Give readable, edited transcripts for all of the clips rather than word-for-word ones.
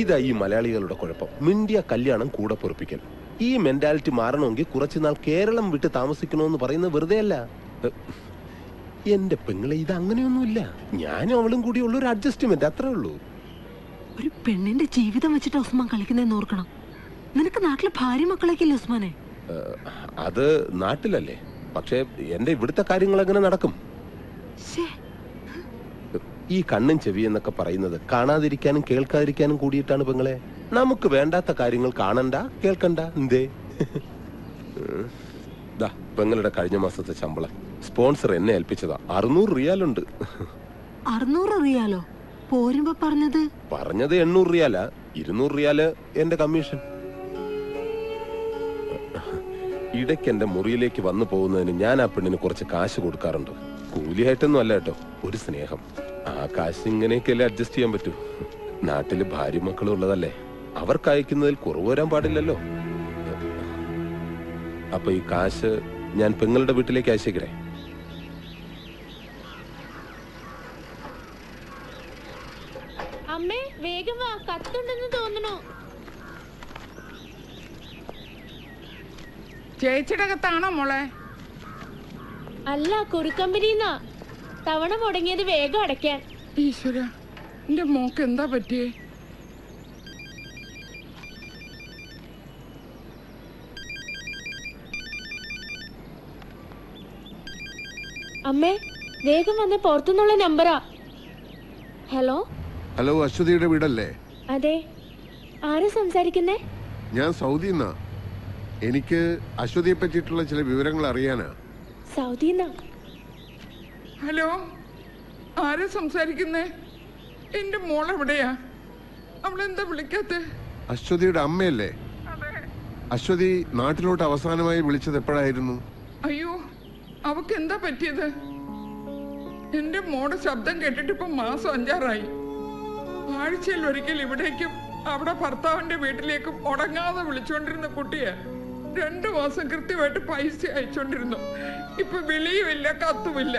ഇതാ ഈ മലയാളികളുടെ കുഴപ്പം. മിണ്ടിയ കല്യാണം കൂടെ പൊറപ്പിക്കൽ. ഈ മെന്റാലിറ്റി മാറണമെങ്കിൽ കുറച്ചുനാൾ കേരളം വിട്ട് താമസിക്കണമെന്ന് പറയുന്നത് വെറുതെ അല്ല. എന്റെ പെങ്ങളെ, ഇത് അങ്ങനെയൊന്നുമില്ല. ഞാനും അവളും കൂടി ഉള്ളൊരു അഡ്ജസ്റ്റ്മെന്റ്, അത്രേ ഉള്ളൂ. ഒരു പെണ്ണിന്റെ ജീവിതം വെച്ചിട്ട് ഉസ്മാൻ കളിക്കുന്നതെന്ന് ഓർക്കണം. നിനക്ക് നാട്ടിലെ ഭാര്യ മക്കളൊക്കെ ഇല്ലേ ഉസ്മാനെ? അത് നാട്ടിലല്ലേ, പക്ഷെ എന്റെ ഇവിടുത്തെ കാര്യങ്ങൾ എങ്ങനെ നടക്കും? ഈ കണ്ണും ചെവി എന്നൊക്കെ പറയുന്നത് കാണാതിരിക്കാനും കേൾക്കാതിരിക്കാനും കൂടിയിട്ടാണ് പെങ്ങളെ. നമുക്ക് വേണ്ടാത്ത കാര്യങ്ങൾ കാണണ്ട, കേൾക്കണ്ട. എന്തേ? പെങ്ങളുടെ കഴിഞ്ഞ മാസത്തെ ശമ്പളം സ്പോൺസർ എന്നെ ഏൽപ്പിച്ചതാ. 600 റിയാലുണ്ട്. 600 റിയാലോ? പോരുമ്പോ പറഞ്ഞത് 800 റിയാലാ. 200 റിയാല് എന്റെ കമ്മീഷൻ. ഇടയ്ക്ക് എന്റെ മുറിയിലേക്ക് വന്നു പോകുന്നതിന് ഞാൻ ആ പെണ്ണിന് കുറച്ച് കാശ് കൊടുക്കാറുണ്ട്. കൂലിയായിട്ടൊന്നും അല്ല കേട്ടോ, ഒരു സ്നേഹം. ആ കാശ് ഇങ്ങനെയൊക്കെയല്ലേ അഡ്ജസ്റ്റ് ചെയ്യാൻ പറ്റൂ. നാട്ടില് ഭാര്യ മക്കളും ഉള്ളതല്ലേ, അവർക്ക് അയക്കുന്നതിൽ കുറവ് വരാൻ പാടില്ലല്ലോ. അപ്പൊ ഈ കാശ് ഞാൻ പെങ്ങളുടെ വീട്ടിലേക്ക് അയച്ചേക്കണേ. അമ്മേ, വേഗം വാ, കത്തുണ്ടെന്ന് തോന്നണു. ചേച്ചിയുടെ കത്താണോ മോളെ? അല്ല, കുറിക്കമ്പനിന്നാ. തവണ മുടങ്ങിയത് വേഗം അടയ്ക്കാൻ. ഈശ്വര, എന്റെ മോക്ക് എന്താ പറ്റിയേ? അമ്മേ, വേഗം വന്ന് പുറത്തുനിന്നുള്ള നമ്പറാ. ഹലോ ഹലോ, അശ്വതിയുടെ വീടല്ലേ? അതെ, ആരാ സംസാരിക്കുന്നേ? ഞാൻ സൗദിന്നാ. എനിക്ക് അശ്വതിയെ പറ്റിയിട്ടുള്ള ചില വിവരങ്ങൾ അറിയാനാ. സൗദിന്നാ? ഹലോ, ആരാ സംസാരിക്കുന്നേ? എന്റെ മോളെവിടെയാ? അവളെന്താ വിളിക്കാത്ത? അശ്വതിയുടെ അമ്മയല്ലേ? അശ്വതി നാട്ടിലോട്ട് അവസാനമായി വിളിച്ചത് എപ്പോഴായിരുന്നു? അയ്യോ, അവക്ക് എന്താ പറ്റിയത്? എന്റെ മോടെ ശബ്ദം കേട്ടിട്ട് ഇപ്പൊ മാസം 5 ആഴ്ചയിൽ ഒരിക്കൽ ഇവിടേക്കും അവിടെ ഭർത്താവിന്റെ വീട്ടിലേക്കും ഉടങ്ങാതെ വിളിച്ചോണ്ടിരുന്ന കുട്ടിയെ 2 മാസം കൃത്യമായിട്ട് പൈസ അയച്ചോണ്ടിരുന്നു. ഇപ്പൊ വിളിയുമില്ല, കത്തുമില്ല.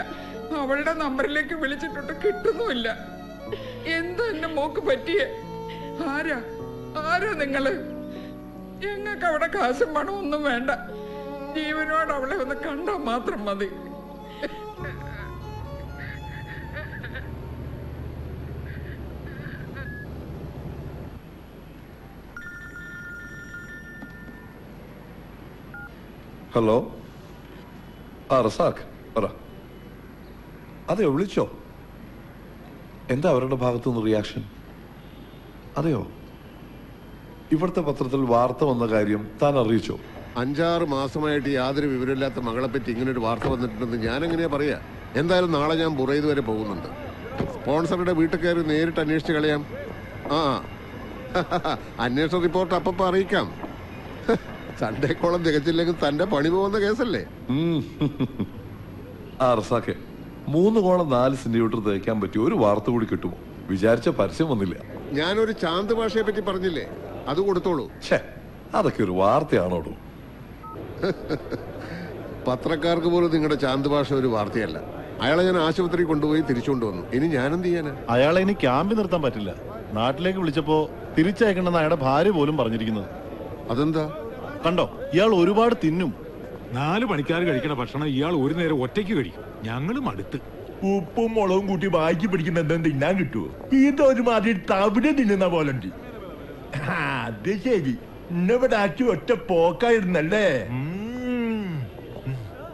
അവളുടെ നമ്പറിലേക്ക് വിളിച്ചിട്ട് കിട്ടുന്നുമില്ല. എന്താ എന്റെ മോക്ക് പറ്റിയേ? ആരാ നിങ്ങള്? ഞങ്ങൾക്ക് അവിടെ കാശും പണം ഒന്നും വേണ്ട. ജീവനോട് അവളെ ഒന്ന് കണ്ടാൽ മാത്രം മതി. ഹലോ, റസാഖ് പറ. അതെയോ, വിളിച്ചോ? എന്താ അവരുടെ ഭാഗത്തുനിന്ന് റിയാക്ഷൻ? അതെയോ, ഇവിടുത്തെ പത്രത്തിൽ വാർത്ത വന്ന കാര്യം താൻ അറിയിച്ചോ? 5-6 മാസമായിട്ട് യാതൊരു വിവരമില്ലാത്ത മകളെ പറ്റി ഇങ്ങനൊരു വാർത്ത വന്നിട്ടുണ്ടെന്ന് ഞാൻ എങ്ങനെയാ പറയാ? എന്തായാലും നാളെ ഞാൻ ബുറൈദ് വരെ പോകുന്നുണ്ട്. സ്പോൺസറുടെ വീട്ടിൽ കയറി നേരിട്ട് അന്വേഷിച്ച് കളയാം. അന്വേഷണ റിപ്പോർട്ട് അപ്പം അറിയിക്കാം. സൺഡേക്കോളം തികച്ചില്ലെങ്കിൽ തന്റെ പണി പോകുന്ന കേസല്ലേ? റസാഖെ, 3 കോളം 4 സെന്റിമീറ്റർ തേക്കാൻ പറ്റിയ ഒരു വാർത്ത കൂടി കിട്ടുമോ? വിചാരിച്ച പരസ്യം വന്നില്ല. ഞാനൊരു ചാന്ത് ഭാഷയെ പറ്റി പറഞ്ഞില്ലേ, അത് കൊടുത്തോളൂ. അതൊക്കെ ഒരു വാർത്തയാണോടൂ? പത്രക്കാർക്ക് പോലും നിങ്ങളുടെ ചാന്ത് ഭാഷ ഒരു വാർത്തയല്ല. അയാളെ ഞാൻ ആശുപത്രി കൊണ്ടുപോയി തിരിച്ചുകൊണ്ടുവന്നു. ഇനി ഞാനെന്ത് ചെയ്യാനാ? അയാളെ ഇനി ക്യാമ്പിൽ നിർത്താൻ പറ്റില്ല. നാട്ടിലേക്ക് വിളിച്ചപ്പോ തിരിച്ചയക്കണമെന്ന് അയാളുടെ ഭാര്യ പോലും പറഞ്ഞിരിക്കുന്നത്. അതെന്താ? കണ്ടോ, ഇയാൾ ഒരുപാട് തിന്നും. 4 പണിക്കാർ കഴിക്കണ ഭക്ഷണം ഇയാൾ ഒരു നേരം ഒറ്റയ്ക്ക് കഴിക്കും. ഞങ്ങളും അടുത്ത് ഉപ്പും മുളകും കൂട്ടി വായിക്ക് പിടിക്കുന്ന എന്തെങ്കിലും തിന്നാൻ കിട്ടുമോ? ഇതൊരുമാതിരി തവിട് തിന്നുന്ന പോലുണ്ട്. അത് ശരി, ഇന്നിവിടെ ആക്കി ഒറ്റ പോക്കായിരുന്നല്ലേ?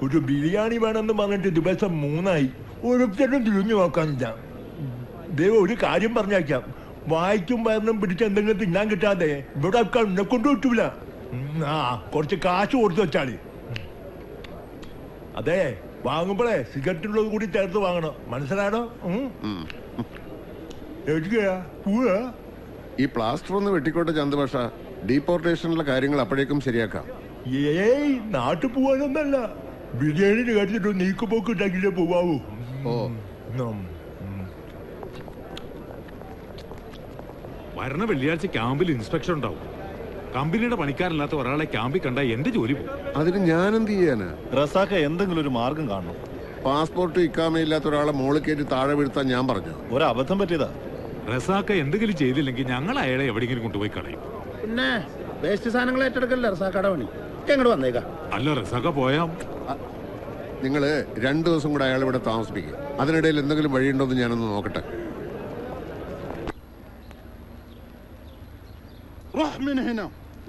ഒരു ബിരിയാണി വേണമെന്ന് പറഞ്ഞിട്ട് ദിവസം 3 ഒരുത്തരും തിരിഞ്ഞു നോക്കാനില്ല. ദൈവം ഒരു കാര്യം പറഞ്ഞേക്കാം, വായിക്കും വരണം പിടിച്ച് എന്തെങ്കിലും തിന്നാൻ കിട്ടാതെ ഇവിടെ എന്നെ കൊണ്ട് കിട്ടൂല. കുറച്ച് കാശ് കൊടുത്തു വെച്ചാല്. അതെ, വാങ്ങുമ്പോഴേ സിഗരറ്റുള്ളത് കൂടി ചേർത്ത് വാങ്ങണം, മനസ്സിലാണോ? ഈ പ്ലാസ്റ്റർ ഒന്ന് വെട്ടിക്കോട്ടെ ചന്ദ്രഭാഷ. ഡീപ്പോർട്ടേഷനിലെ കാര്യങ്ങൾ അപ്പോഴേക്കും ശരിയാക്കാം. ഏയ്, നാട്ടിൽ പോവാനൊന്നല്ല, ബിരിയാണി കഴിച്ചിട്ട് നീക്കുപോക്ക് ഉണ്ടാക്കിയില്ലേ പോവാവൂ. വരണ വെള്ളിയാഴ്ച ക്യാമ്പിൽ ഇൻസ്പെക്ഷൻ ഉണ്ടാവും. കമ്പനിയുടെ പണിക്കാരല്ലാത്ത ഒരാളെ ക്യാമ്പിൽ കണ്ട എന്റെ ജോലി പോകും. അതിന് ഞാൻ എന്ത് ചെയ്യാനാ? റസാഖ, എന്തെങ്കിലും ഒരു മാർഗം കാണണം. പാസ്പോർട്ട് ഇക്കാമയില്ലാത്ത ഒരാളെ മോളിൽ കയറ്റി താഴെ വീഴ്ത്താൻ ഞാൻ പറഞ്ഞു. ഒരബദ്ധം പറ്റിയതാ. റസാക്ക എന്തെങ്കിലും ചെയ്തില്ലെങ്കിൽ ഞങ്ങൾ അയാളെ എവിടെയെങ്കിലും കൊണ്ടുപോയി കളയും. പിന്നെ വേസ്റ്റ് സാധനങ്ങൾ ഏറ്റെടുക്കല്ലേ റസാക്കയുടെ പണി. എങ്ങോട്ട് വന്നേക്കാം. അല്ല റസാക്ക പോയാ നിങ്ങൾ 2 ദിവസം കൂടെ അയാൾ ഇവിടെ താമസിപ്പിക്കുക. അതിനിടയിൽ എന്തെങ്കിലും വഴിയുണ്ടോ എന്ന് ഞാനൊന്ന് നോക്കട്ടെ. روح من هنا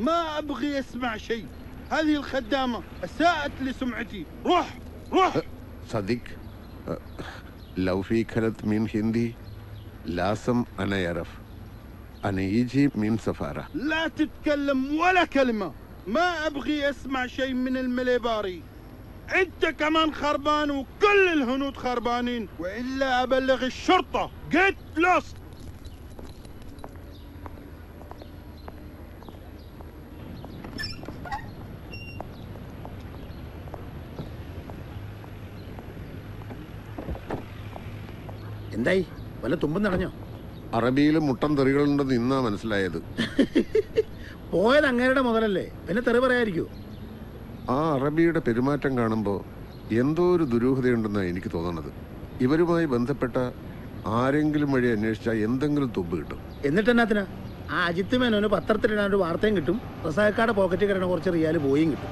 ما ابغي اسمع شيء. هذه الخدامه اساءت لسمعتي. روح روح. صديق لو في كلمة من هندي لازم انا يعرف انا يجي من سفاره. لا تتكلم ولا كلمه. ما ابغي اسمع شيء من المليباري. انت كمان خربان وكل الهنود خربانين والا ابلغ الشرطه. get lost. എന്തായി? വല്ല തുമ്പും നടഞ്ഞോ? അറബിയിൽ മുട്ടൻ തെറികളുണ്ടെന്ന് ഇന്നാ മനസ്സിലായത്. പോയത് അങ്ങേരുടെ മുതലല്ലേ, പിന്നെ തെറി പറയാതിരിക്കൂ. ആ അറബിയുടെ പെരുമാറ്റം കാണുമ്പോൾ എന്തോ ഒരു ദുരൂഹതയുണ്ടെന്നാണ് എനിക്ക് തോന്നുന്നത്. ഇവരുമായി ബന്ധപ്പെട്ട ആരെങ്കിലും വഴി അന്വേഷിച്ചാൽ എന്തെങ്കിലും തുമ്പ് കിട്ടും. എന്നിട്ട് എന്നാത്തിനാ? ആ അജിത്ത് മേനോന് പത്രത്തിലിടാൻ ഒരു വാർത്തയും കിട്ടും, റസാക്കാടെ പോക്കറ്റിൽ കിടന്ന കുറച്ച് റിയാല് പോയും കിട്ടും.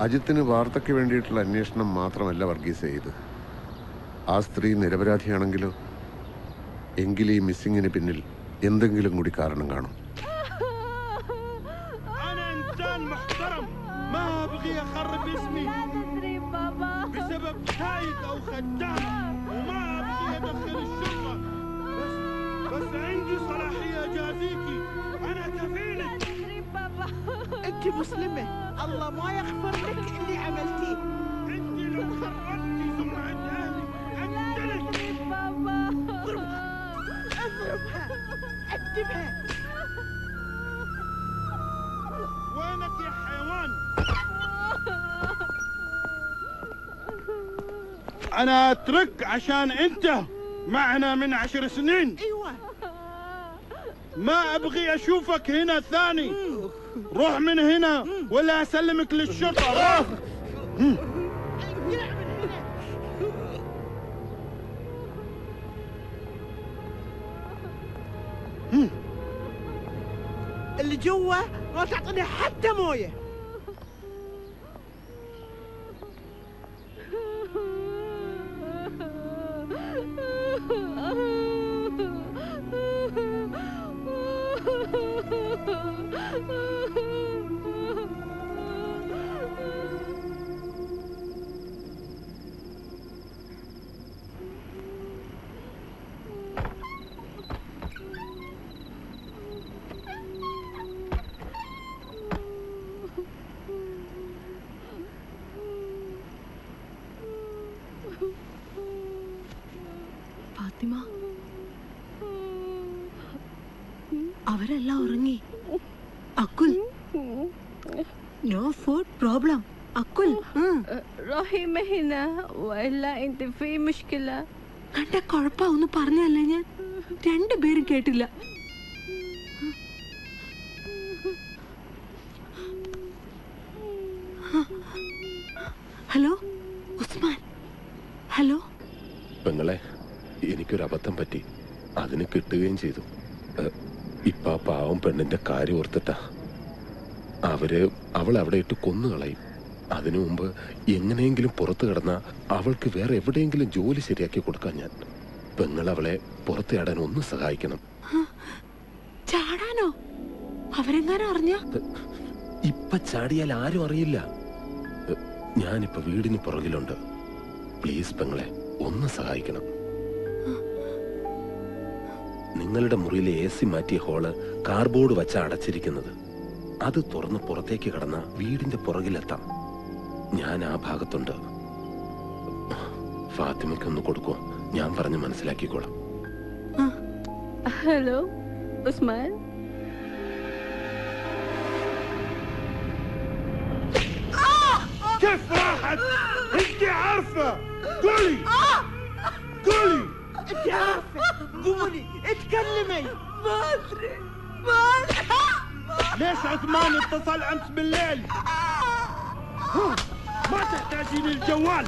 അജിത്തിന് വാർത്തയ്ക്ക് വേണ്ടിയിട്ടുള്ള അന്വേഷണം മാത്രമല്ല വർഗീസ് ചെയ്ത്. ആ സ്ത്രീ നിരപരാധിയാണെങ്കിലോ എങ്കിൽ ഈ മിസ്സിങ്ങിന് പിന്നിൽ എന്തെങ്കിലും കൂടി കാരണം കാണും. انت مسلمة الله ما يغفر لك اللي عملتيه. انت لو خربتي سمعة اهلي اقتلك. بابا اضربها ادبها. وينك يا حيوان؟ انا اترك عشان انت معنا من 10 سنين. ايوه ما ابغي اشوفك هنا ثاني. روح من هنا ولا اسلمك للشرطه. روح. اللي جوا ما تعطيني حتى مويه. ഫാത്തിമ, അവരെല്ലാം ഉറങ്ങി. അക്കുൽ, നോ ഫുഡ് പ്രോബ്ലം. അക്കുൽ روحي ما هنا والا انت في مشكله. എന്റെ കുഴപ്പമൊന്നും പറഞ്ഞല്ലേ ഞാൻ? 2 പേരും കേട്ടില്ല. ഹലോ ഉസ്മാൻ. ഹലോ പെങ്ങളെ, എനിക്കൊരു അബദ്ധം പറ്റി. അതിന് കിട്ടുകയും ചെയ്തു. ഇപ്പൊ ആ പാവം പെണ്ണിന്റെ കാര്യം ഓർത്തിട്ടാ. അവൾ അവിടെ ഇട്ട് കൊന്നുകളയും. അതിനു മുമ്പ് എങ്ങനെയെങ്കിലും പുറത്തു കിടന്ന അവൾക്ക് വേറെ എവിടെയെങ്കിലും ജോലി ശരിയാക്കി കൊടുക്കാൻ ഞാൻ. പെങ്ങൾ അവളെ പുറത്ത് ചാടാൻ ഒന്ന് സഹായിക്കണം. ചാടാനോ? അവരെങ്ങാനും അറിഞ്ഞ? ഇപ്പൊ ചാടിയാൽ ആരും അറിയില്ല. ഞാനിപ്പോ വീടിന് പുറകിലുണ്ട്. പ്ലീസ് പെങ്ങളെ, ഒന്ന് സഹായിക്കണം. നിങ്ങളുടെ മുറിയിലെ AC മാറ്റിയ ഹോള് കാർബോർഡ് വച്ച അടച്ചിരിക്കുന്നത്. അത് തുറന്ന് പുറത്തേക്ക് കടന്ന വീടിന്റെ പുറകിലെത്താം. ഞാൻ ആ ഭാഗത്തുണ്ട്. ഫാത്തിമയ്ക്കൊന്ന് കൊടുക്കോ? ഞാൻ പറഞ്ഞ് മനസ്സിലാക്കിക്കോളാം. هلو عثمان. كيف راحت؟ انت عارفه. قولي قولي. انت عارفة قولي اتكلمي. ما ادري ليش عثمان اتصل امس بالليل؟ ما تحتاجين الجوال.